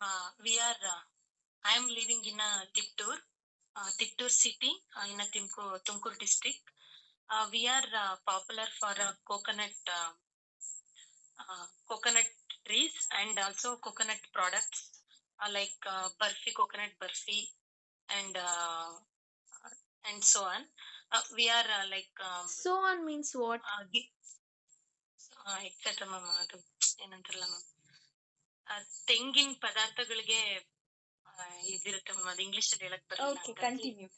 I am living in a Tiptur city in a Tumkur district. We are popular for coconut trees and also coconut products like coconut burfi, and so on. We are So on means what? etc. Ma'am ಅದು ಏನಂತಾರಲ್ಲ ma'am, ತೆಂಗಿನ ಪದಾರ್ಥಗಳಿಗೆ ಇದಿರುತ್ತೆ ma'am, ಅದು English ಅಲ್ಲಿ ಹೇಳಕ್ ಬರಲ್ಲ. Okay, ಹಾಗಾಗಿ continue.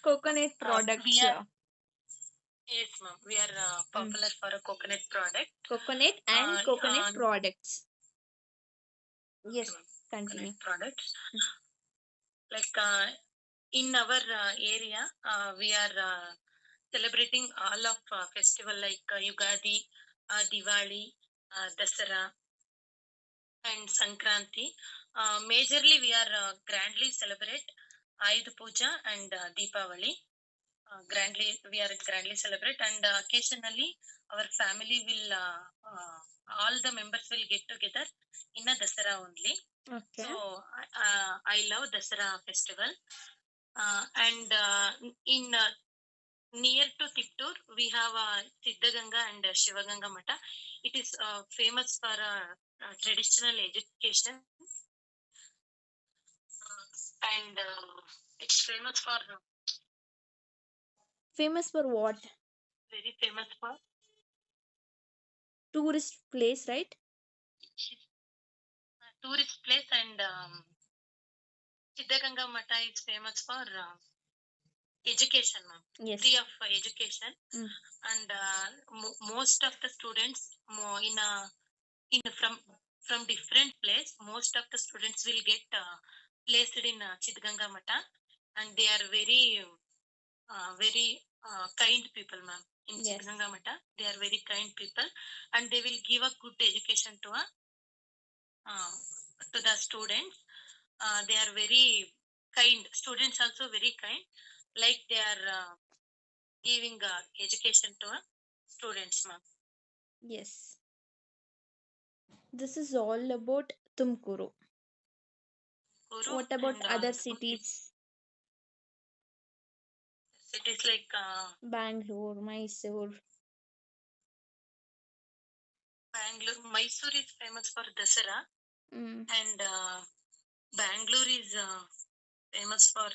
Coconut we products are here. yes ma'am, we are popular for a coconut product. Coconut and coconut products. Okay, Yes, ma'am. continue. Coconut products. Like in our area, we are celebrating all of festival like Yugadi, Diwali, Dasara, and Sankranti. Majorly, we are grandly celebrate Ayudha Puja and Deepavali. We are grandly celebrate, and occasionally our family will all the members will get together in a Dasara only. Okay. So I love Dasara festival, and in near to Tiptur we have Siddhaganga and Shivaganga Mata. It is famous for traditional education, and it's Famous for what? very famous for Tourist place, right? tourist place, and Siddhaganga Mata is famous for education, ma'am. Yes. Free of education, and most of the students in from different place. Most of the students will get placed in Siddhaganga Mata, and they are very kind people, ma'am. In Yes. Siddhaganga Mata, they are very kind people, and they will give a good education to the students. They are very kind. Students also very kind. Like they are giving education to students, ma'am. Yes. This is all about Tumkuru. What about and, other cities? Cities like Bangalore, Mysore. Mysore is famous for Dasara, and Bangalore is famous for